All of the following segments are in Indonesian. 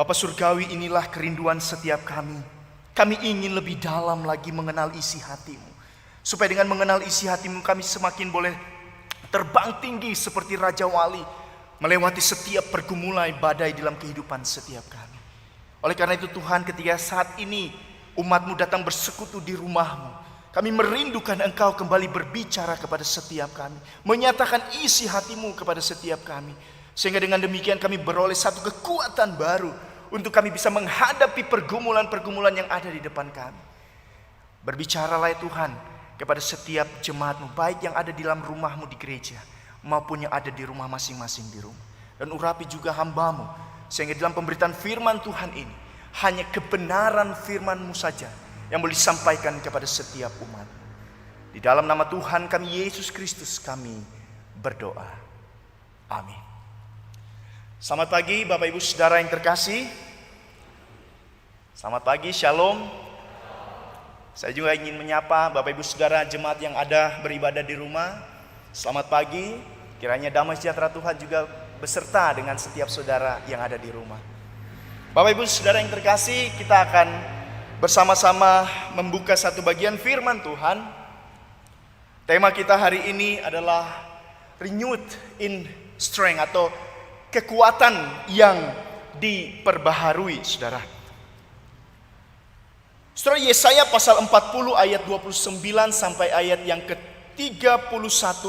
Bapa Surgawi, inilah kerinduan setiap kami. Kami ingin lebih dalam lagi mengenal isi hati-Mu. Supaya dengan mengenal isi hati-Mu kami semakin boleh terbang tinggi seperti Raja Wali, melewati setiap pergumulan badai dalam kehidupan setiap kami. Oleh karena itu Tuhan, ketika saat ini umat-Mu datang bersekutu di rumah-Mu, kami merindukan Engkau kembali berbicara kepada setiap kami, menyatakan isi hati-Mu kepada setiap kami. Sehingga dengan demikian kami beroleh satu kekuatan baru untuk kami bisa menghadapi pergumulan-pergumulan yang ada di depan kami. Berbicaralah ya Tuhan kepada setiap jemaat-Mu, baik yang ada di dalam rumah-Mu di gereja maupun yang ada di rumah masing-masing di rumah. Dan urapi juga hamba-Mu, sehingga dalam pemberitaan firman Tuhan ini hanya kebenaran firman-Mu saja yang boleh disampaikan kepada setiap umat. Di dalam nama Tuhan kami Yesus Kristus kami berdoa. Amin. Selamat pagi Bapak Ibu Saudara yang terkasih. Selamat pagi, Shalom. Saya juga ingin menyapa Bapak Ibu Saudara jemaat yang ada beribadah di rumah. Selamat pagi. Kiranya damai sejahtera Tuhan juga beserta dengan setiap saudara yang ada di rumah. Bapak Ibu Saudara yang terkasih, kita akan bersama-sama membuka satu bagian firman Tuhan. Tema kita hari ini adalah renewed in strength, atau kekuatan yang diperbaharui, saudara. Saudara, Yesaya pasal 40 ayat 29 sampai ayat yang ke-31.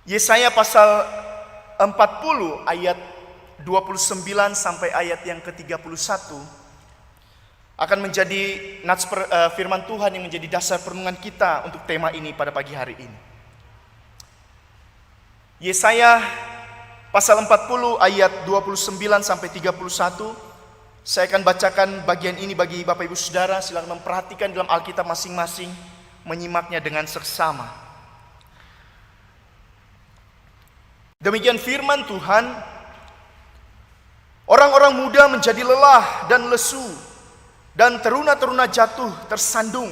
Yesaya pasal 40 ayat 29 sampai ayat yang ke-31 akan menjadi nats firman Tuhan yang menjadi dasar perenungan kita untuk tema ini pada pagi hari ini. Yesaya pasal 40 ayat 29 sampai 31. Saya akan bacakan bagian ini bagi Bapak Ibu Saudara. Silakan memperhatikan dalam Alkitab masing-masing, menyimaknya dengan seksama. Demikian firman Tuhan. Orang-orang muda menjadi lelah dan lesu, dan teruna-teruna jatuh tersandung.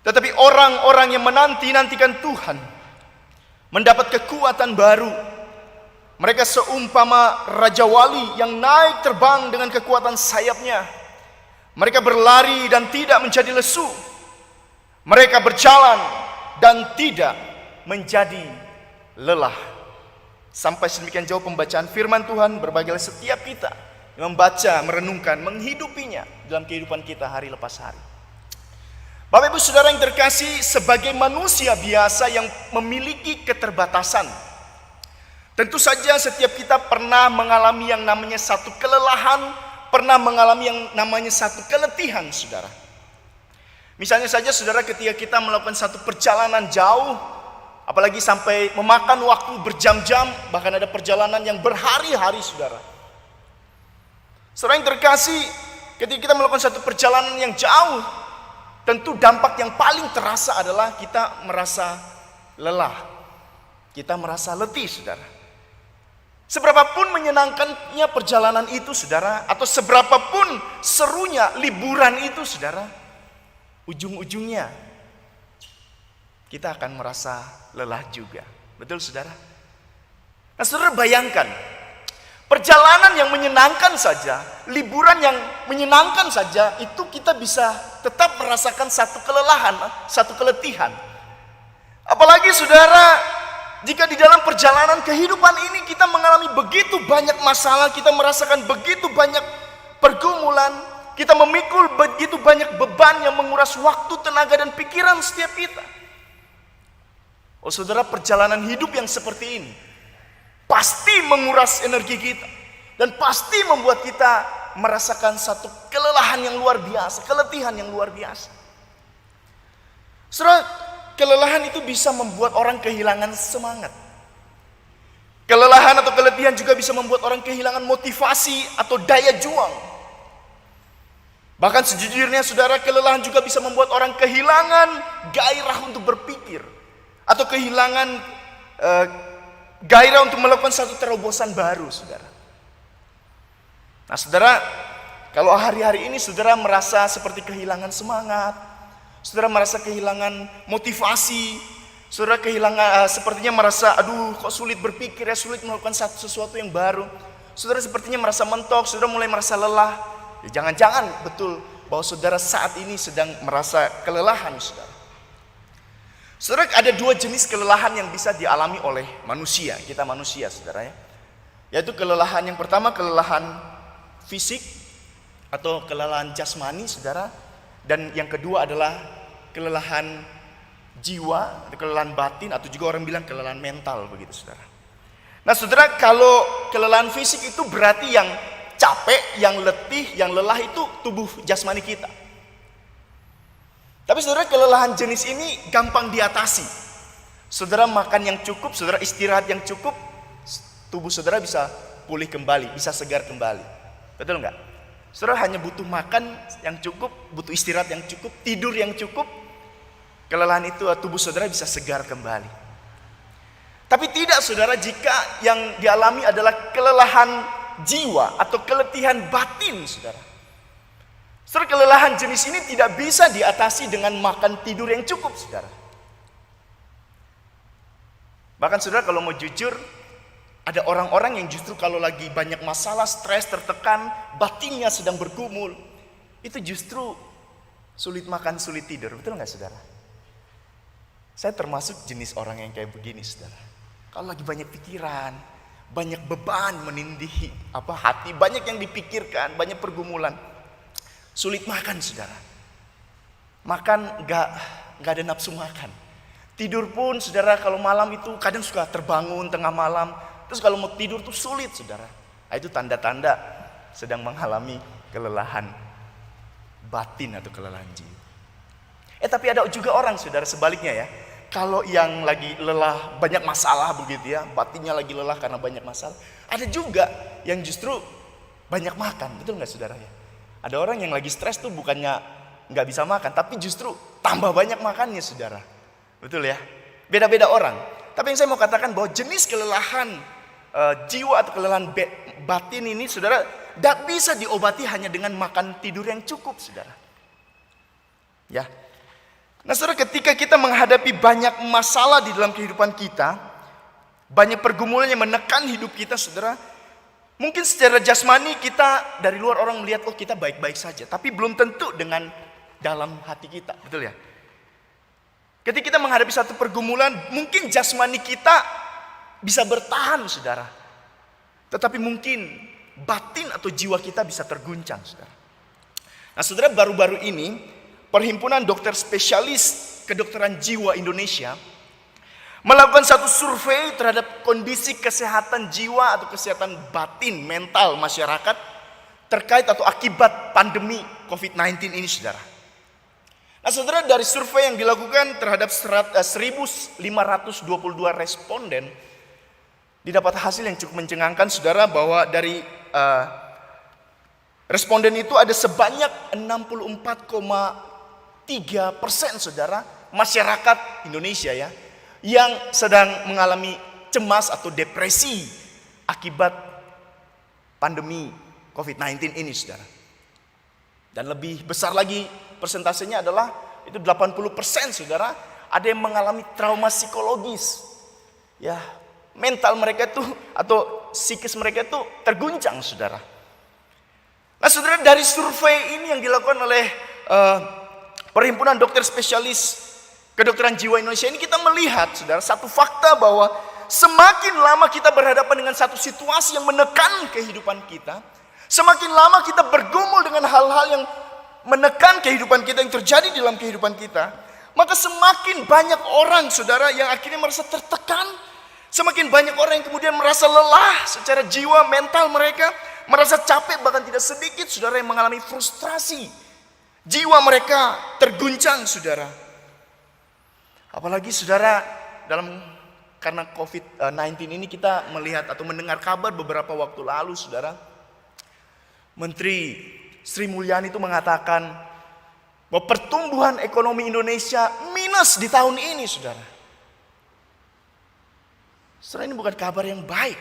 Tetapi orang-orang yang menanti-nantikan Tuhan mendapat kekuatan baru. Mereka seumpama Raja Wali yang naik terbang dengan kekuatan sayapnya. Mereka berlari dan tidak menjadi lesu. Mereka berjalan dan tidak menjadi lelah. Sampai sedemikian jauh pembacaan firman Tuhan. Berbagilah setiap kita membaca, merenungkan, menghidupinya dalam kehidupan kita hari lepas hari. Bapak Ibu Saudara yang terkasih, sebagai manusia biasa yang memiliki keterbatasan, tentu saja setiap kita pernah mengalami yang namanya satu kelelahan, pernah mengalami yang namanya satu keletihan, saudara. Misalnya saja saudara, ketika kita melakukan satu perjalanan jauh, apalagi sampai memakan waktu berjam-jam, bahkan ada perjalanan yang berhari-hari, saudara. Saudara yang terkasih, ketika kita melakukan satu perjalanan yang jauh, tentu dampak yang paling terasa adalah kita merasa lelah. Kita merasa letih, saudara. Seberapapun menyenangkannya perjalanan itu, saudara, atau seberapapun serunya liburan itu, saudara, ujung-ujungnya kita akan merasa lelah juga. Betul, saudara? Nah, saudara bayangkan, perjalanan yang menyenangkan saja, liburan yang menyenangkan saja, itu kita bisa tetap merasakan satu kelelahan, satu keletihan. Apalagi saudara, jika di dalam perjalanan kehidupan ini kita mengalami begitu banyak masalah, kita merasakan begitu banyak pergumulan, kita memikul begitu banyak beban yang menguras waktu, tenaga, dan pikiran setiap kita. Oh saudara, perjalanan hidup yang seperti ini pasti menguras energi kita, dan pasti membuat kita merasakan satu kelelahan yang luar biasa, keletihan yang luar biasa. Saudara, kelelahan itu bisa membuat orang kehilangan semangat. Kelelahan atau keletihan juga bisa membuat orang kehilangan motivasi atau daya juang. Bahkan sejujurnya saudara, kelelahan juga bisa membuat orang kehilangan gairah untuk berpikir, atau kehilangan gairah untuk melakukan satu terobosan baru, saudara. Nah saudara, kalau hari-hari ini saudara merasa seperti kehilangan semangat, saudara merasa kehilangan motivasi, saudara kehilangan sepertinya merasa aduh kok sulit berpikir ya, sulit melakukan sesuatu yang baru. saudara sepertinya merasa mentok, saudara mulai merasa lelah. Ya, jangan-jangan betul bahwa saudara saat ini sedang merasa kelelahan, saudara. Saudara, ada dua jenis kelelahan yang bisa dialami oleh manusia, kita manusia, saudara ya. Yaitu kelelahan yang pertama, kelelahan fisik atau kelelahan jasmani, saudara. Dan yang kedua adalah kelelahan jiwa, kelelahan batin, atau juga orang bilang kelelahan mental, begitu saudara. Nah saudara, kalau kelelahan fisik itu berarti yang capek, yang letih, yang lelah itu tubuh jasmani kita. Tapi saudara, kelelahan jenis ini gampang diatasi. Saudara makan yang cukup, saudara istirahat yang cukup, tubuh saudara bisa pulih kembali, bisa segar kembali. Betul nggak? Saudara hanya butuh makan yang cukup, butuh istirahat yang cukup, tidur yang cukup, kelelahan itu tubuh saudara bisa segar kembali. Tapi tidak saudara, jika yang dialami adalah kelelahan jiwa atau keletihan batin, saudara. Saudara, kelelahan jenis ini tidak bisa diatasi dengan makan tidur yang cukup, saudara. Bahkan saudara kalau mau jujur, ada orang-orang yang justru kalau lagi banyak masalah, stres, tertekan, batinnya sedang bergumul, itu justru sulit makan, sulit tidur. Betul nggak saudara? Saya termasuk jenis orang yang kayak begini, saudara. Kalau lagi banyak pikiran, banyak beban menindih hati, banyak yang dipikirkan, banyak pergumulan, sulit makan, saudara. Makan nggak ada nafsu makan. Tidur pun, saudara, kalau malam itu kadang suka terbangun tengah malam. Terus kalau mau tidur tuh sulit, saudara. Nah, itu tanda-tanda sedang mengalami kelelahan batin atau kelelahan jiwa. Tapi ada juga orang, saudara, sebaliknya ya. Kalau yang lagi lelah, banyak masalah begitu ya, batinnya lagi lelah karena banyak masalah. Ada juga yang justru banyak makan, betul nggak saudara ya? Ada orang yang lagi stres tuh bukannya nggak bisa makan, tapi justru tambah banyak makannya, saudara. Betul ya? Beda-beda orang. Tapi yang saya mau katakan bahwa jenis kelelahan jiwa atau kelelahan batin ini, saudara, tidak bisa diobati hanya dengan makan tidur yang cukup, saudara. Ya. Nah, saudara, ketika kita menghadapi banyak masalah di dalam kehidupan kita, banyak pergumulan yang menekan hidup kita, saudara, mungkin secara jasmani kita dari luar orang melihat, oh kita baik-baik saja, tapi belum tentu dengan dalam hati kita, betul ya? Ketika kita menghadapi satu pergumulan, mungkin jasmani kita bisa bertahan, saudara. Tetapi mungkin batin atau jiwa kita bisa terguncang, saudara. Nah, saudara, baru-baru ini Perhimpunan Dokter Spesialis Kedokteran Jiwa Indonesia melakukan satu survei terhadap kondisi kesehatan jiwa atau kesehatan batin mental masyarakat terkait atau akibat pandemi COVID-19 ini, saudara. Nah, saudara, dari survei yang dilakukan terhadap 1.522 responden, didapat hasil yang cukup mencengangkan, saudara, bahwa dari responden itu ada sebanyak 64,3%, saudara, masyarakat Indonesia ya, yang sedang mengalami cemas atau depresi akibat pandemi COVID-19 ini, saudara. Dan lebih besar lagi persentasenya adalah itu 80%, saudara, ada yang mengalami trauma psikologis. Ya, mental mereka itu atau psikis mereka itu terguncang, saudara. Nah, saudara, dari survei ini yang dilakukan oleh Perhimpunan Dokter Spesialis Kedokteran Jiwa Indonesia ini, kita melihat, saudara, satu fakta bahwa semakin lama kita berhadapan dengan satu situasi yang menekan kehidupan kita, semakin lama kita bergumul dengan hal-hal yang menekan kehidupan kita, yang terjadi dalam kehidupan kita, maka semakin banyak orang, saudara, yang akhirnya merasa tertekan. Semakin banyak orang yang kemudian merasa lelah secara jiwa, mental mereka, merasa capek, bahkan tidak sedikit, saudara, yang mengalami frustrasi. Jiwa mereka terguncang, saudara. Apalagi, saudara, karena COVID-19 ini kita melihat atau mendengar kabar beberapa waktu lalu, saudara, Menteri Sri Mulyani itu mengatakan bahwa pertumbuhan ekonomi Indonesia minus di tahun ini, saudara. Saudara, ini bukan kabar yang baik.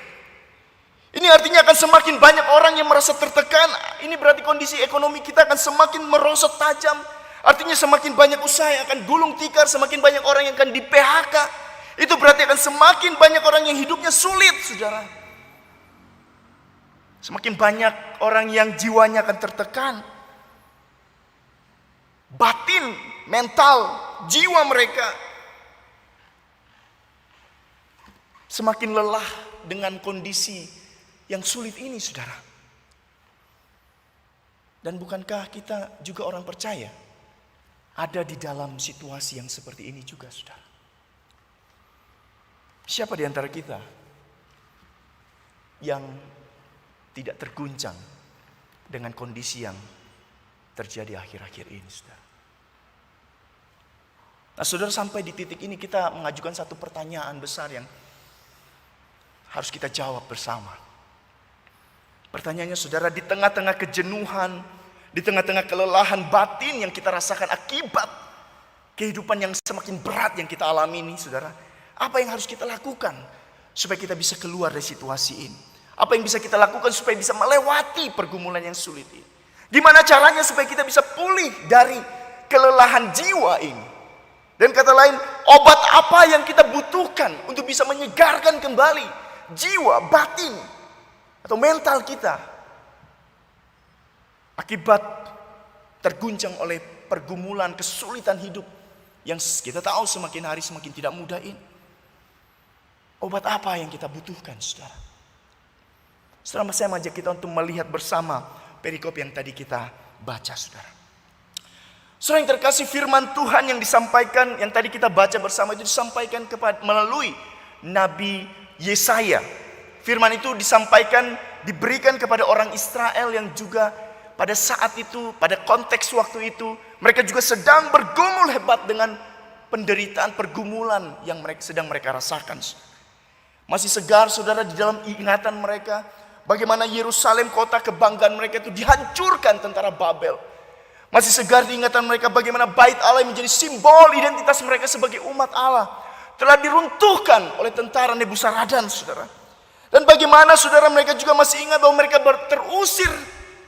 Ini artinya akan semakin banyak orang yang merasa tertekan. Ini berarti kondisi ekonomi kita akan semakin merosot tajam. Artinya semakin banyak usaha yang akan gulung tikar, semakin banyak orang yang akan di PHK. Itu berarti akan semakin banyak orang yang hidupnya sulit, saudara. Semakin banyak orang yang jiwanya akan tertekan. Batin, mental, jiwa mereka semakin lelah dengan kondisi yang sulit ini, saudara. Dan bukankah kita juga orang percaya ada di dalam situasi yang seperti ini juga, saudara? Siapa di antara kita yang tidak terguncang dengan kondisi yang terjadi akhir-akhir ini, saudara? Nah, saudara, sampai di titik ini kita mengajukan satu pertanyaan besar yang harus kita jawab bersama. Pertanyaannya, saudara, di tengah-tengah kejenuhan, di tengah-tengah kelelahan batin yang kita rasakan akibat kehidupan yang semakin berat yang kita alami ini, saudara, apa yang harus kita lakukan supaya kita bisa keluar dari situasi ini? Apa yang bisa kita lakukan supaya bisa melewati pergumulan yang sulit ini? Gimana caranya supaya kita bisa pulih dari kelelahan jiwa ini? Dan kata lain, obat apa yang kita butuhkan untuk bisa menyegarkan kembali jiwa, batin, atau mental kita akibat terguncang oleh pergumulan, kesulitan hidup yang kita tahu semakin hari semakin tidak mudah ini? Obat apa yang kita butuhkan, saudara? Setelah saya mengajak kita untuk melihat bersama perikop yang tadi kita baca, saudara. Saudara yang terkasih, firman Tuhan yang disampaikan, yang tadi kita baca bersama itu disampaikan melalui Nabi Yesaya. Firman itu disampaikan, diberikan kepada orang Israel yang juga pada saat itu, pada konteks waktu itu, mereka juga sedang bergumul hebat dengan penderitaan, pergumulan yang sedang mereka rasakan. Masih segar, saudara, di dalam ingatan mereka bagaimana Yerusalem, kota kebanggaan mereka itu dihancurkan tentara Babel. Masih segar di ingatan mereka bagaimana Bait Allah yang menjadi simbol identitas mereka sebagai umat Allah telah diruntuhkan oleh tentara Nebuzaradan, saudara. Dan bagaimana, saudara, mereka juga masih ingat bahwa mereka terusir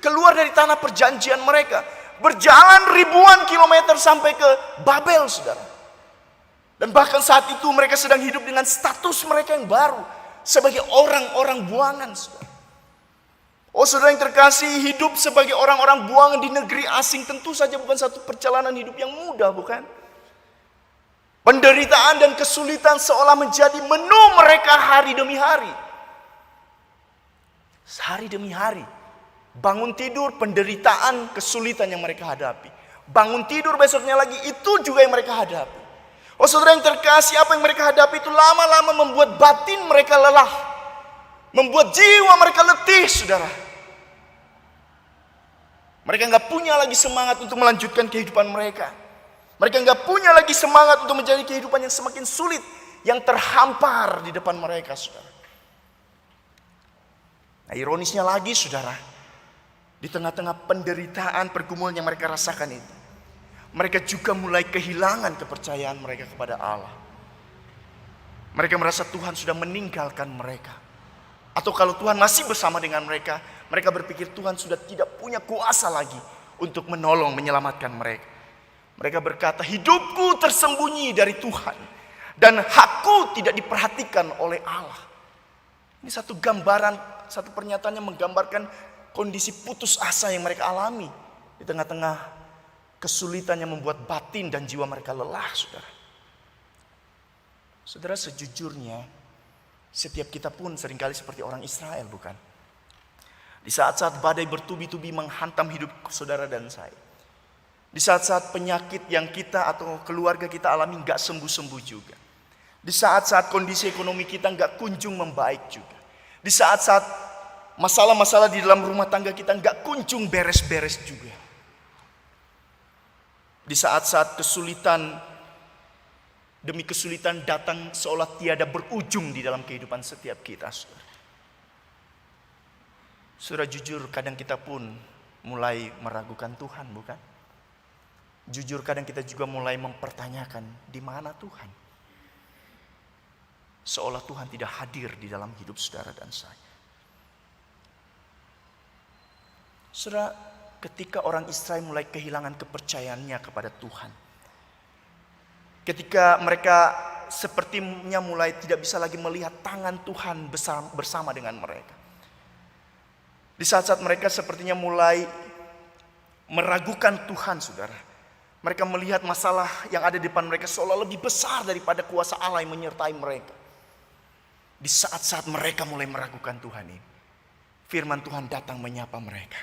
keluar dari tanah perjanjian mereka, berjalan ribuan kilometer sampai ke Babel, saudara. Dan bahkan saat itu mereka sedang hidup dengan status mereka yang baru sebagai orang-orang buangan, saudara. Oh, saudara yang terkasih, hidup sebagai orang-orang buangan di negeri asing tentu saja bukan satu perjalanan hidup yang mudah, bukan? Penderitaan dan kesulitan seolah menjadi menu mereka hari demi hari. Hari demi hari. Bangun tidur, penderitaan, kesulitan yang mereka hadapi. Bangun tidur besoknya lagi, itu juga yang mereka hadapi. Oh, saudara yang terkasih, apa yang mereka hadapi itu lama-lama membuat batin mereka lelah, membuat jiwa mereka letih, saudara. Mereka gak punya lagi semangat untuk melanjutkan kehidupan mereka. Mereka gak punya lagi semangat untuk menjadi kehidupan yang semakin sulit, yang terhampar di depan mereka, saudara. Nah, ironisnya lagi, saudara, di tengah-tengah penderitaan, pergumulan yang mereka rasakan itu, mereka juga mulai kehilangan kepercayaan mereka kepada Allah. Mereka merasa Tuhan sudah meninggalkan mereka. Atau kalau Tuhan masih bersama dengan mereka, mereka berpikir Tuhan sudah tidak punya kuasa lagi untuk menolong, menyelamatkan mereka. Mereka berkata, hidupku tersembunyi dari Tuhan dan hakku tidak diperhatikan oleh Allah. Ini satu gambaran, satu pernyataan yang menggambarkan kondisi putus asa yang mereka alami di tengah-tengah kesulitan yang membuat batin dan jiwa mereka lelah, saudara. Saudara, sejujurnya setiap kita pun seringkali seperti orang Israel, bukan? Di saat-saat badai bertubi-tubi menghantam hidup saudara dan saya, di saat-saat penyakit yang kita atau keluarga kita alami gak sembuh-sembuh juga, di saat-saat kondisi ekonomi kita gak kunjung membaik juga, di saat-saat masalah-masalah di dalam rumah tangga kita gak kunjung beres-beres juga, di saat-saat kesulitan demi kesulitan datang seolah tiada berujung di dalam kehidupan setiap kita, saudara. Saudara, jujur kadang kita pun mulai meragukan Tuhan, bukan? Jujur kadang kita juga mulai mempertanyakan, di mana Tuhan? Seolah Tuhan tidak hadir di dalam hidup saudara dan saya. Saudara, ketika orang Israel mulai kehilangan kepercayaannya kepada Tuhan, ketika mereka sepertinya mulai tidak bisa lagi melihat tangan Tuhan bersama dengan mereka, Di saat-saat mereka sepertinya mulai meragukan Tuhan, saudara. Mereka melihat masalah yang ada di depan mereka seolah lebih besar daripada kuasa Allah yang menyertai mereka. Di saat-saat mereka mulai meragukan Tuhan ini, firman Tuhan datang menyapa mereka.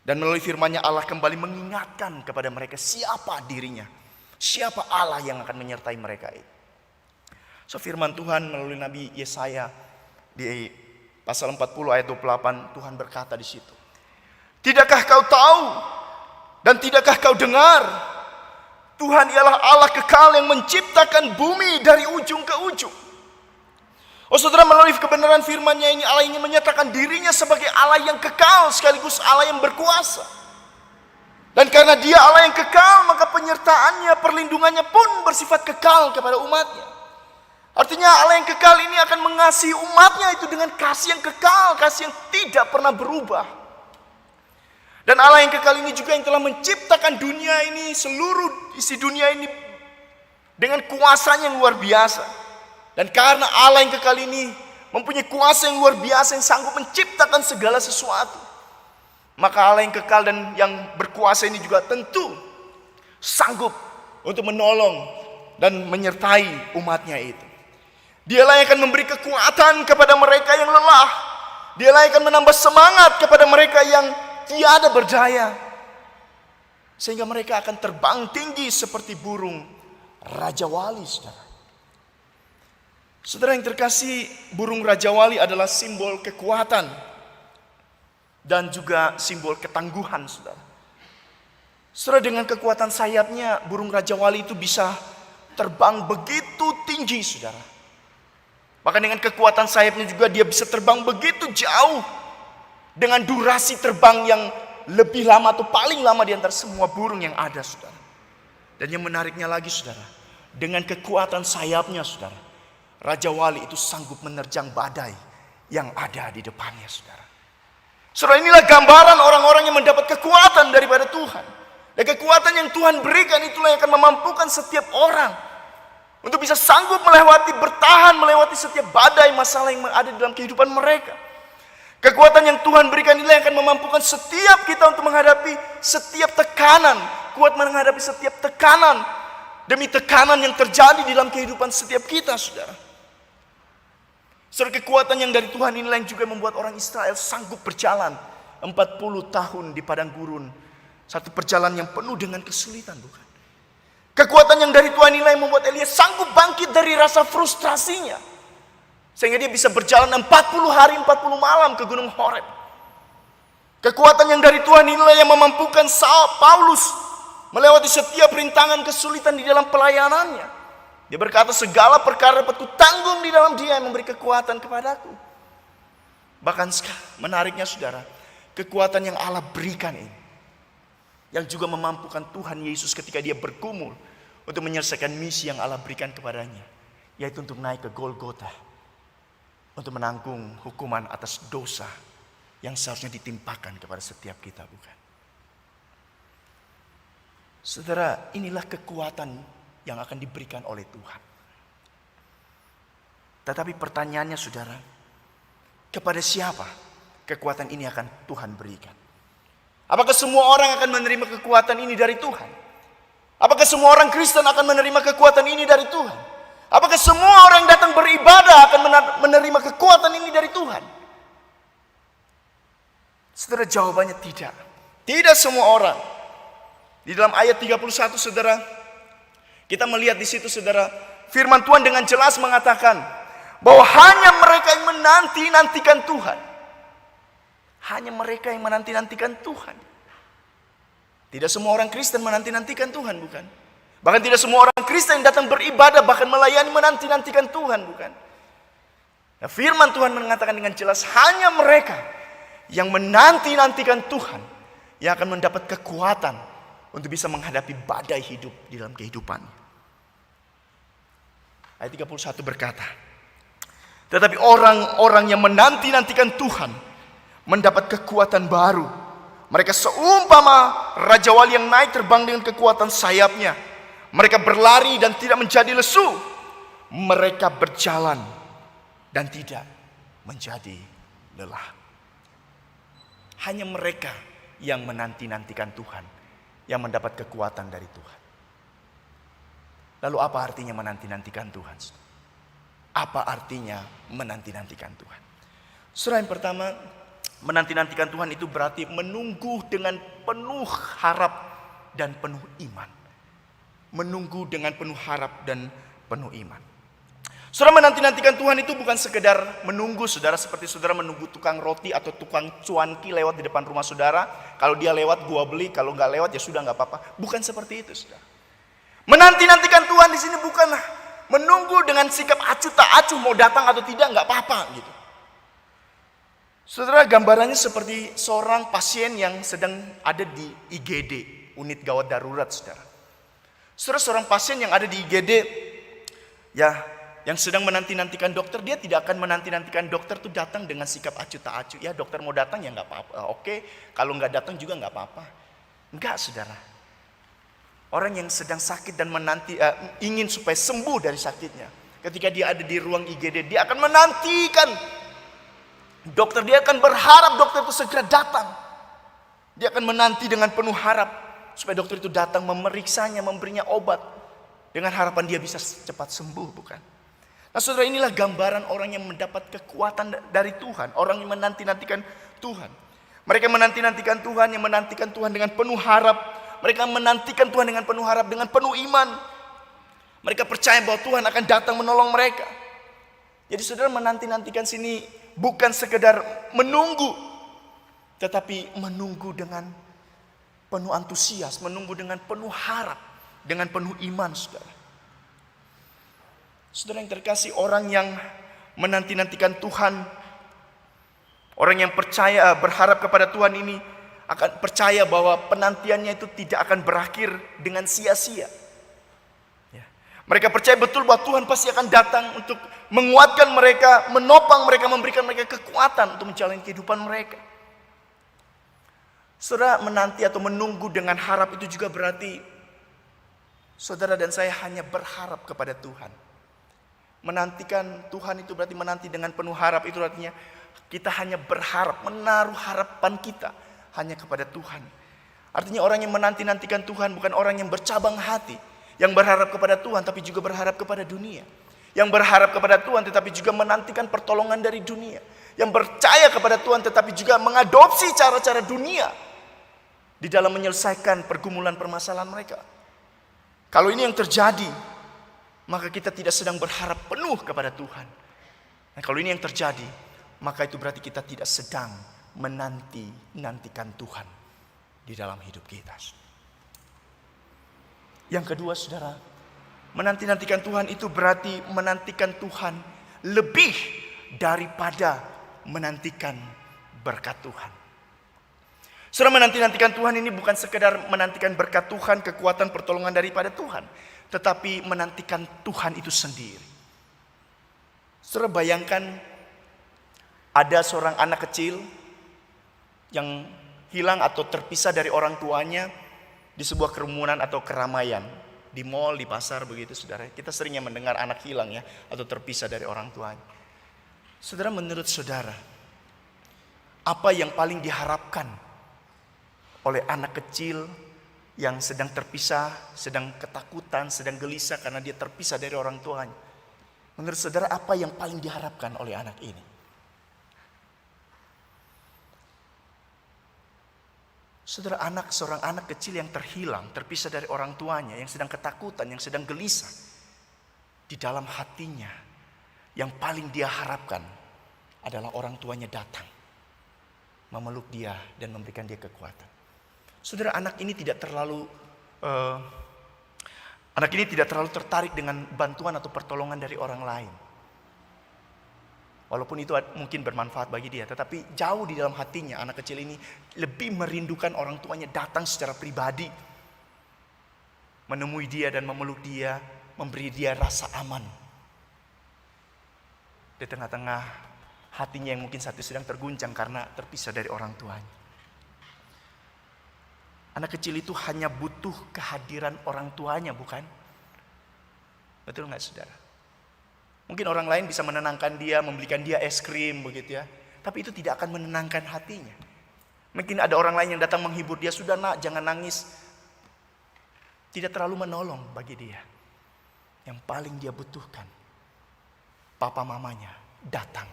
Dan melalui firman-Nya Allah kembali mengingatkan kepada mereka siapa dirinya. Siapa Allah yang akan menyertai mereka itu. So firman Tuhan melalui Nabi Yesaya di pasal 40 ayat 28, Tuhan berkata di situ. Tidakkah kau tahu dan tidakkah kau dengar? Tuhan ialah Allah kekal yang menciptakan bumi dari ujung ke ujung. Oh saudara, melalui kebenaran firman-Nya ini Allah ingin menyatakan dirinya sebagai Allah yang kekal sekaligus Allah yang berkuasa. Dan karena Dia Allah yang kekal, maka penyertaannya, perlindungannya pun bersifat kekal kepada umatnya. Artinya Allah yang kekal ini akan mengasihi umatnya itu dengan kasih yang kekal, kasih yang tidak pernah berubah. Dan Allah yang kekal ini juga yang telah menciptakan dunia ini, seluruh isi dunia ini dengan kuasanya yang luar biasa. Dan karena Allah yang kekal ini mempunyai kuasa yang luar biasa yang sanggup menciptakan segala sesuatu, maka Allah yang kekal dan yang berkuasa ini juga tentu sanggup untuk menolong dan menyertai umatnya itu. Dialah yang akan memberi kekuatan kepada mereka yang lelah. Dialah yang akan menambah semangat kepada mereka yang tiada berdaya. Sehingga mereka akan terbang tinggi seperti burung Raja Wali, saudara. Saudara yang terkasih, burung Raja Wali adalah simbol kekuatan dan juga simbol ketangguhan, saudara. Saudara, dengan kekuatan sayapnya, burung Raja Wali itu bisa terbang begitu tinggi, saudara. Bahkan dengan kekuatan sayapnya juga dia bisa terbang begitu jauh. Dengan durasi terbang yang lebih lama atau paling lama di antara semua burung yang ada, saudara. Dan yang menariknya lagi, saudara, dengan kekuatan sayapnya, saudara, Raja Wali itu sanggup menerjang badai yang ada di depannya, saudara. Saudara, inilah gambaran orang-orang yang mendapat kekuatan daripada Tuhan. Dan kekuatan yang Tuhan berikan itulah yang akan memampukan setiap orang untuk bisa sanggup bertahan melewati setiap badai masalah yang ada di dalam kehidupan mereka. Kekuatan yang Tuhan berikan inilah yang akan memampukan setiap kita untuk menghadapi setiap tekanan. Kuat menghadapi setiap tekanan demi tekanan yang terjadi di dalam kehidupan setiap kita, saudara. Saudara, kekuatan yang dari Tuhan inilah yang juga membuat orang Israel sanggup berjalan 40 tahun di padang gurun. Satu perjalanan yang penuh dengan kesulitan, bukan? Kekuatan yang dari Tuhan inilah yang membuat Elia sanggup bangkit dari rasa frustrasinya. Sehingga dia bisa berjalan 40 hari 40 malam ke Gunung Horeb. Kekuatan yang dari Tuhan inilah yang memampukan Paulus melewati setiap rintangan kesulitan di dalam pelayanannya. Dia berkata, segala perkara dapat kutanggung di dalam Dia yang memberi kekuatan kepadaku. Bahkan menariknya, saudara, kekuatan yang Allah berikan ini, yang juga memampukan Tuhan Yesus ketika Dia bergumul untuk menyelesaikan misi yang Allah berikan kepadanya, yaitu untuk naik ke Golgota, untuk menanggung hukuman atas dosa yang seharusnya ditimpakan kepada setiap kita, bukan? Saudara, inilah kekuatan yang akan diberikan oleh Tuhan. Tetapi pertanyaannya, saudara, kepada siapa kekuatan ini akan Tuhan berikan? Apakah semua orang akan menerima kekuatan ini dari Tuhan? Apakah semua orang Kristen akan menerima kekuatan ini dari Tuhan? Apakah semua orang yang datang beribadah akan menerima kekuatan ini dari Tuhan? Saudara, jawabannya tidak. Tidak semua orang. Di dalam ayat 31, saudara, kita melihat di situ, saudara, firman Tuhan dengan jelas mengatakan bahwa hanya mereka yang menanti-nantikan Tuhan. Hanya mereka yang menanti-nantikan Tuhan. Tidak semua orang Kristen menanti-nantikan Tuhan, bukan? Bahkan tidak semua orang Kristen yang datang beribadah, bahkan melayani menanti-nantikan Tuhan, bukan? Nah, firman Tuhan mengatakan dengan jelas, hanya mereka yang menanti-nantikan Tuhan yang akan mendapat kekuatan untuk bisa menghadapi badai hidup di dalam kehidupan. Ayat 31 berkata, tetapi orang-orang yang menanti-nantikan Tuhan mendapat kekuatan baru. Mereka seumpama Raja Wali yang naik terbang dengan kekuatan sayapnya. Mereka berlari dan tidak menjadi lesu. Mereka berjalan dan tidak menjadi lelah. Hanya mereka yang menanti-nantikan Tuhan, yang mendapat kekuatan dari Tuhan. Lalu apa artinya menanti-nantikan Tuhan? Apa artinya menanti-nantikan Tuhan? Surah yang pertama, menanti-nantikan Tuhan itu berarti menunggu dengan penuh harap dan penuh iman. Menunggu dengan penuh harap dan penuh iman. Saudara, menanti-nantikan Tuhan itu bukan sekedar menunggu, saudara, seperti saudara menunggu tukang roti atau tukang cuanki lewat di depan rumah saudara. Kalau dia lewat, gua beli. Kalau nggak lewat, ya sudah, nggak apa-apa. Bukan seperti itu, saudara. Menanti-nantikan Tuhan di sini bukanlah menunggu dengan sikap acuh tak acuh, mau datang atau tidak, nggak apa-apa gitu. Saudara, gambarannya seperti seorang pasien yang sedang ada di IGD, unit gawat darurat, saudara. Saudara, seorang pasien yang ada di IGD, ya, yang sedang menanti-nantikan dokter, dia tidak akan menanti-nantikan dokter tuh datang dengan sikap acuh tak acuh. Ya, dokter mau datang ya nggak apa-apa. Oke, kalau nggak datang juga nggak apa-apa. Enggak, saudara. Orang yang sedang sakit dan ingin supaya sembuh dari sakitnya, ketika dia ada di ruang IGD, dia akan menantikan dokter. Dia akan berharap dokter itu segera datang. Dia akan menanti dengan penuh harap supaya dokter itu datang, memeriksanya, memberinya obat, dengan harapan dia bisa cepat sembuh, bukan? Nah, saudara, inilah gambaran orang yang mendapat kekuatan dari Tuhan. Orang yang menanti-nantikan Tuhan. Mereka menanti-nantikan Tuhan, yang menantikan Tuhan dengan penuh harap. Mereka menantikan Tuhan dengan penuh harap, dengan penuh iman. Mereka percaya bahwa Tuhan akan datang menolong mereka. Jadi saudara, menanti-nantikan sini bukan sekedar menunggu, tetapi menunggu dengan penuh antusias, menunggu dengan penuh harap, dengan penuh iman, saudara. Saudara yang terkasih, orang yang menanti-nantikan Tuhan, orang yang percaya, berharap kepada Tuhan ini, akan percaya bahwa penantiannya itu tidak akan berakhir dengan sia-sia. Ya. Mereka percaya betul bahwa Tuhan pasti akan datang untuk menguatkan mereka, menopang mereka, memberikan mereka kekuatan untuk menjalani kehidupan mereka. Saudara, menanti atau menunggu dengan harap itu juga berarti saudara dan saya hanya berharap kepada Tuhan. Menantikan Tuhan itu berarti menanti dengan penuh harap. Itu artinya kita hanya berharap, menaruh harapan kita hanya kepada Tuhan. Artinya orang yang menanti-nantikan Tuhan bukan orang yang bercabang hati, yang berharap kepada Tuhan tapi juga berharap kepada dunia. Yang berharap kepada Tuhan tetapi juga menantikan pertolongan dari dunia. Yang percaya kepada Tuhan tetapi juga mengadopsi cara-cara dunia di dalam menyelesaikan pergumulan permasalahan mereka. Kalau ini yang terjadi, maka kita tidak sedang berharap penuh kepada Tuhan. Nah, kalau ini yang terjadi, maka itu berarti kita tidak sedang menanti-nantikan Tuhan di dalam hidup kita. Yang kedua, saudara, menanti-nantikan Tuhan itu berarti menantikan Tuhan lebih daripada menantikan berkat Tuhan. Saudara, menanti-nantikan Tuhan ini bukan sekedar menantikan berkat Tuhan, kekuatan, pertolongan daripada Tuhan, tetapi menantikan Tuhan itu sendiri. Saudara, bayangkan ada seorang anak kecil yang hilang atau terpisah dari orang tuanya di sebuah kerumunan atau keramaian, di mall, di pasar, begitu, saudara. Kita seringnya mendengar anak hilang ya, atau terpisah dari orang tuanya. Saudara, menurut saudara, apa yang paling diharapkan oleh anak kecil yang sedang terpisah, sedang ketakutan, sedang gelisah karena dia terpisah dari orang tuanya? Menurut saudara, apa yang paling diharapkan oleh anak ini? Saudara, seorang anak kecil yang terhilang, terpisah dari orang tuanya, yang sedang ketakutan, yang sedang gelisah, di dalam hatinya yang paling dia harapkan adalah orang tuanya datang, memeluk dia dan memberikan dia kekuatan. Saudara, anak ini tidak terlalu tertarik dengan bantuan atau pertolongan dari orang lain. Walaupun itu mungkin bermanfaat bagi dia, tetapi jauh di dalam hatinya anak kecil ini lebih merindukan orang tuanya datang secara pribadi, menemui dia dan memeluk dia, memberi dia rasa aman di tengah-tengah hatinya yang mungkin saat itu sedang terguncang karena terpisah dari orang tuanya. Anak kecil itu hanya butuh kehadiran orang tuanya, bukan? Betul nggak, saudara? Mungkin orang lain bisa menenangkan dia, membelikan dia es krim, begitu ya. Tapi itu tidak akan menenangkan hatinya. Mungkin ada orang lain yang datang menghibur dia, sudah nak, jangan nangis. Tidak terlalu menolong bagi dia. Yang paling dia butuhkan, papa mamanya datang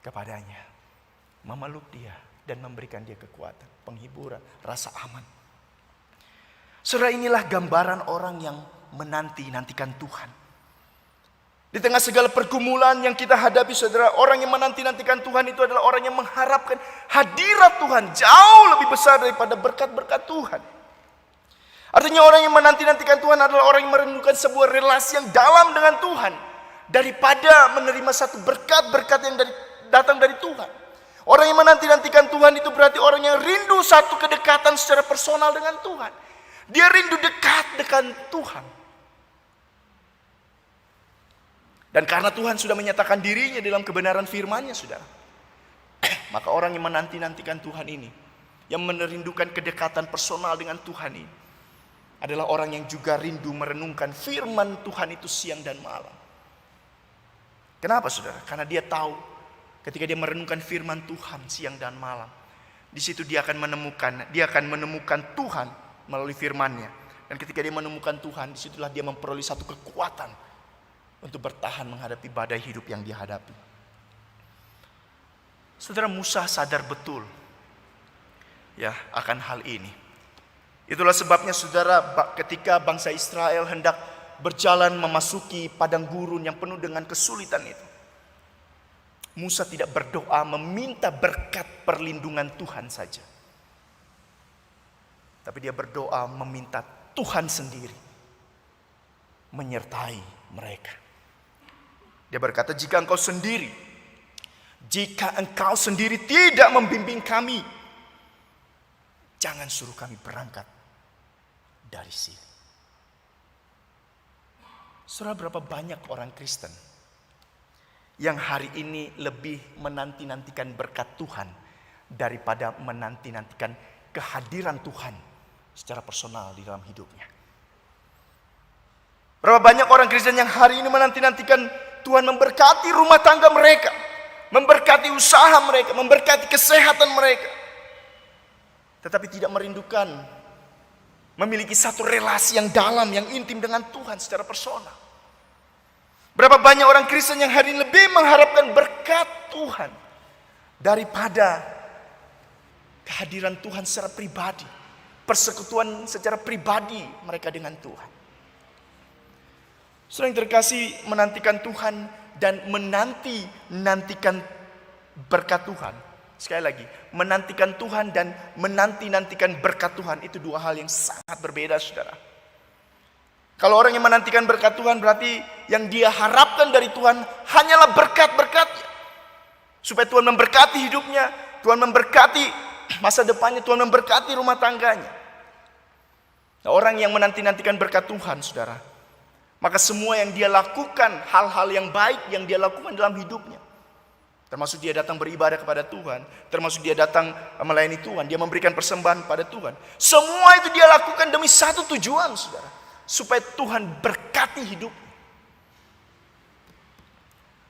kepadanya, memeluk dia dan memberikan dia kekuatan, penghiburan, rasa aman. Saudara, inilah gambaran orang yang menanti-nantikan Tuhan. Di tengah segala pergumulan yang kita hadapi, saudara, orang yang menanti-nantikan Tuhan itu adalah orang yang mengharapkan hadirat Tuhan jauh lebih besar daripada berkat-berkat Tuhan. Artinya orang yang menanti-nantikan Tuhan adalah orang yang merindukan sebuah relasi yang dalam dengan Tuhan, daripada menerima satu berkat-berkat yang datang dari Tuhan. Orang yang menanti-nantikan Tuhan itu berarti orang yang rindu satu kedekatan secara personal dengan Tuhan. Dia rindu dekat dengan Tuhan. Dan karena Tuhan sudah menyatakan dirinya dalam kebenaran firman-Nya, saudara, maka orang yang menanti-nantikan Tuhan ini, yang merindukan kedekatan personal dengan Tuhan ini, adalah orang yang juga rindu merenungkan firman Tuhan itu siang dan malam. Kenapa, saudara? Karena dia tahu ketika dia merenungkan firman Tuhan siang dan malam, di situ dia akan menemukan Tuhan melalui firman-Nya. Dan ketika dia menemukan Tuhan, disitulah dia memperoleh satu kekuatan untuk bertahan menghadapi badai hidup yang dia hadapi. Saudara, Musa sadar betul ya akan hal ini. Itulah sebabnya, saudara, ketika bangsa Israel hendak berjalan memasuki padang gurun yang penuh dengan kesulitan itu, Musa tidak berdoa meminta berkat perlindungan Tuhan saja, tapi dia berdoa meminta Tuhan sendiri menyertai mereka. Dia berkata, jika engkau sendiri tidak membimbing kami, jangan suruh kami berangkat dari sini. Saudara, berapa banyak orang Kristen yang hari ini lebih menanti-nantikan berkat Tuhan daripada menanti-nantikan kehadiran Tuhan secara personal di dalam hidupnya. Berapa banyak orang Kristen yang hari ini menanti-nantikan Tuhan memberkati rumah tangga mereka, memberkati usaha mereka, memberkati kesehatan mereka, tetapi tidak merindukan memiliki satu relasi yang dalam, yang intim dengan Tuhan secara personal. Berapa banyak orang Kristen yang hari ini lebih mengharapkan berkat Tuhan daripada kehadiran Tuhan secara pribadi, persekutuan secara pribadi mereka dengan Tuhan. Saudara yang terkasih, menantikan Tuhan dan menanti-nantikan berkat Tuhan. Sekali lagi, menantikan Tuhan dan menanti-nantikan berkat Tuhan itu dua hal yang sangat berbeda, saudara. Kalau orang yang menantikan berkat Tuhan, berarti yang dia harapkan dari Tuhan hanyalah berkat-berkatnya. Supaya Tuhan memberkati hidupnya, Tuhan memberkati masa depannya, Tuhan memberkati rumah tangganya. Nah, orang yang menanti-nantikan berkat Tuhan, saudara, maka semua yang dia lakukan, hal-hal yang baik yang dia lakukan dalam hidupnya, termasuk dia datang beribadah kepada Tuhan, termasuk dia datang melayani Tuhan, dia memberikan persembahan pada Tuhan, semua itu dia lakukan demi satu tujuan, saudara, supaya Tuhan berkati hidup.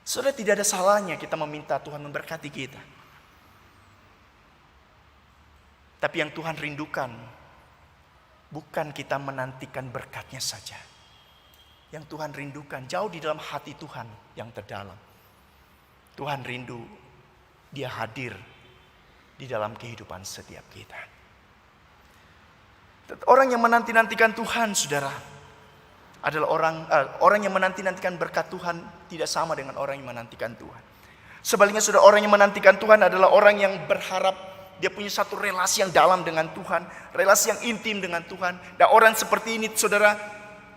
Saudara, tidak ada salahnya kita meminta Tuhan memberkati kita. Tapi yang Tuhan rindukan bukan kita menantikan berkatnya saja. Yang Tuhan rindukan jauh di dalam hati Tuhan yang terdalam. Tuhan rindu dia hadir di dalam kehidupan setiap kita. Orang yang menanti-nantikan Tuhan, saudara, adalah orang yang menanti-nantikan berkat Tuhan tidak sama dengan orang yang menantikan Tuhan. Sebaliknya, saudara, orang yang menantikan Tuhan adalah orang yang berharap dia punya satu relasi yang dalam dengan Tuhan, relasi yang intim dengan Tuhan. Dan orang seperti ini, saudara,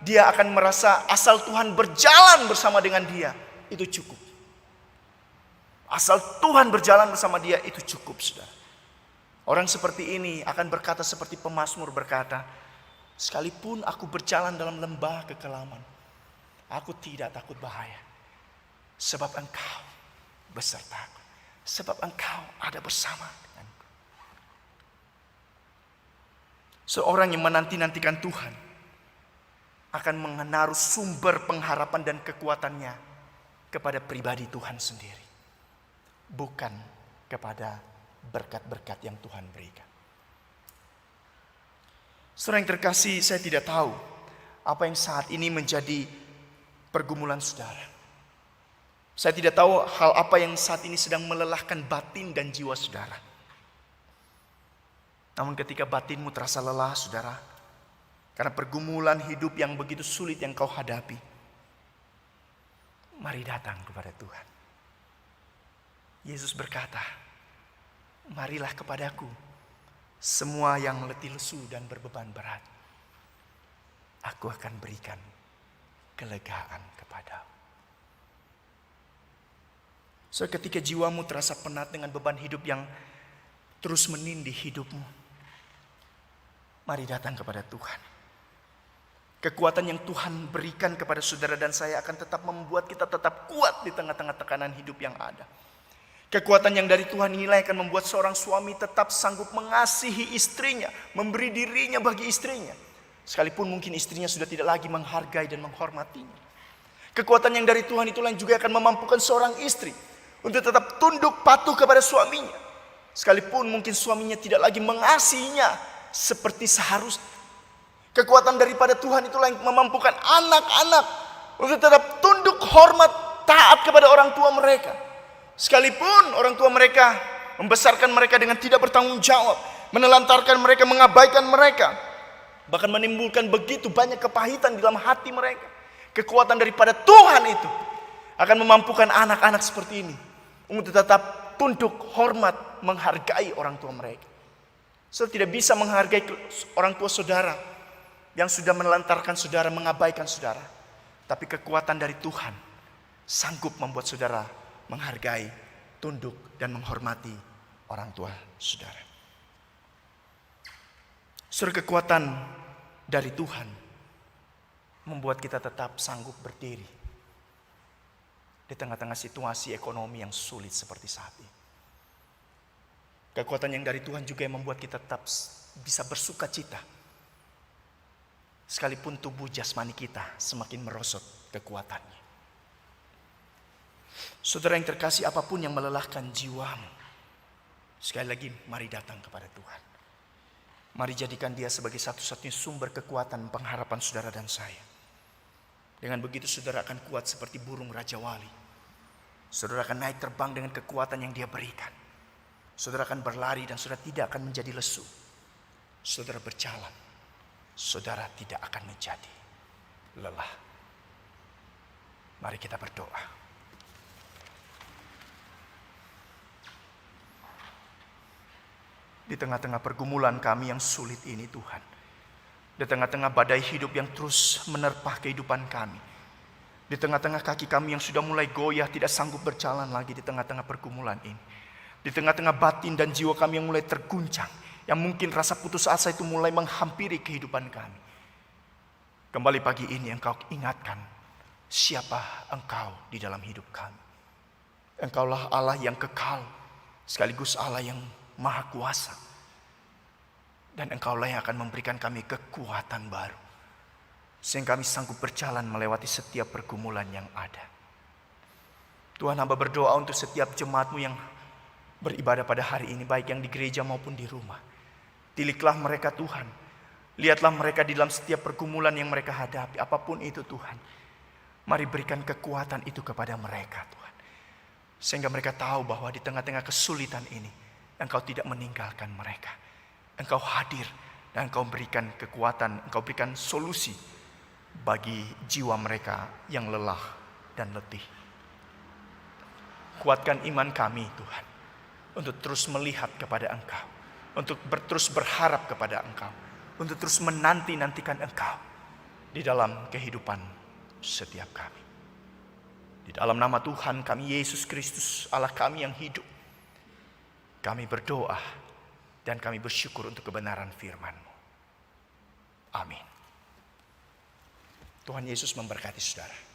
dia akan merasa asal Tuhan berjalan bersama dengan dia, itu cukup. Asal Tuhan berjalan bersama dia, itu cukup, saudara. Orang seperti ini akan berkata seperti pemazmur berkata, sekalipun aku berjalan dalam lembah kekelaman, aku tidak takut bahaya, sebab Engkau besertaku, sebab Engkau ada bersama denganku. Seorang yang menanti-nantikan Tuhan akan menaruh sumber pengharapan dan kekuatannya kepada pribadi Tuhan sendiri, bukan kepada berkat-berkat yang Tuhan berikan. Saudara yang terkasih, saya tidak tahu apa yang saat ini menjadi pergumulan saudara. Saya tidak tahu hal apa yang saat ini sedang melelahkan batin dan jiwa saudara. Namun ketika batinmu terasa lelah saudara, karena pergumulan hidup yang begitu sulit yang kau hadapi, mari datang kepada Tuhan. Yesus berkata, marilah kepadaku semua yang letih lesu dan berbeban berat. Aku akan berikan kelegaan kepadamu. So, ketika jiwamu terasa penat dengan beban hidup yang terus menindih hidupmu, mari datang kepada Tuhan. Kekuatan yang Tuhan berikan kepada saudara dan saya akan tetap membuat kita tetap kuat di tengah-tengah tekanan hidup yang ada. Kekuatan yang dari Tuhan inilah yang akan membuat seorang suami tetap sanggup mengasihi istrinya, memberi dirinya bagi istrinya, sekalipun mungkin istrinya sudah tidak lagi menghargai dan menghormatinya. Kekuatan yang dari Tuhan itulah yang juga akan memampukan seorang istri untuk tetap tunduk patuh kepada suaminya, sekalipun mungkin suaminya tidak lagi mengasihinya seperti seharusnya. Kekuatan daripada Tuhan itulah yang memampukan anak-anak untuk tetap tunduk, hormat, taat kepada orang tua mereka, sekalipun orang tua mereka membesarkan mereka dengan tidak bertanggung jawab, menelantarkan mereka, mengabaikan mereka, bahkan menimbulkan begitu banyak kepahitan di dalam hati mereka. Kekuatan daripada Tuhan itu akan memampukan anak-anak seperti ini untuk tetap tunduk, hormat, menghargai orang tua mereka. Saudara tidak bisa menghargai orang tua saudara yang sudah menelantarkan saudara, mengabaikan saudara. Tapi kekuatan dari Tuhan sanggup membuat saudara menghargai, tunduk, dan menghormati orang tua saudara. Saudara, kekuatan dari Tuhan membuat kita tetap sanggup berdiri di tengah-tengah situasi ekonomi yang sulit seperti saat ini. Kekuatan yang dari Tuhan juga yang membuat kita tetap bisa bersuka cita, sekalipun tubuh jasmani kita semakin merosot kekuatannya. Saudara yang terkasih, apapun yang melelahkan jiwamu, sekali lagi mari datang kepada Tuhan. Mari jadikan Dia sebagai satu-satunya sumber kekuatan pengharapan saudara dan saya. Dengan begitu saudara akan kuat seperti burung Raja Wali. Saudara akan naik terbang dengan kekuatan yang Dia berikan. Saudara akan berlari dan saudara tidak akan menjadi lesu. Saudara berjalan, saudara tidak akan menjadi lelah. Mari kita berdoa. Di tengah-tengah pergumulan kami yang sulit ini Tuhan, di tengah-tengah badai hidup yang terus menerpa kehidupan kami, di tengah-tengah kaki kami yang sudah mulai goyah, tidak sanggup berjalan lagi di tengah-tengah pergumulan ini, di tengah-tengah batin dan jiwa kami yang mulai terguncang, yang mungkin rasa putus asa itu mulai menghampiri kehidupan kami. Kembali pagi ini Engkau ingatkan siapa Engkau di dalam hidup kami. Engkaulah Allah yang kekal, sekaligus Allah yang Maha Kuasa. Dan Engkaulah yang akan memberikan kami kekuatan baru, sehingga kami sanggup berjalan melewati setiap pergumulan yang ada. Tuhan, hamba berdoa untuk setiap jemaat-Mu yang beribadah pada hari ini, baik yang di gereja maupun di rumah. Tiliklah mereka Tuhan. Lihatlah mereka di dalam setiap pergumulan yang mereka hadapi, apapun itu Tuhan. Mari berikan kekuatan itu kepada mereka Tuhan, sehingga mereka tahu bahwa di tengah-tengah kesulitan ini Engkau tidak meninggalkan mereka. Engkau hadir dan Engkau berikan kekuatan, Engkau berikan solusi bagi jiwa mereka yang lelah dan letih. Kuatkan iman kami Tuhan, untuk terus melihat kepada Engkau, untuk terus berharap kepada Engkau, untuk terus menanti-nantikan Engkau di dalam kehidupan setiap kami. Di dalam nama Tuhan kami Yesus Kristus, Allah kami yang hidup, kami berdoa dan kami bersyukur untuk kebenaran firman-Mu. Amin. Tuhan Yesus memberkati saudara.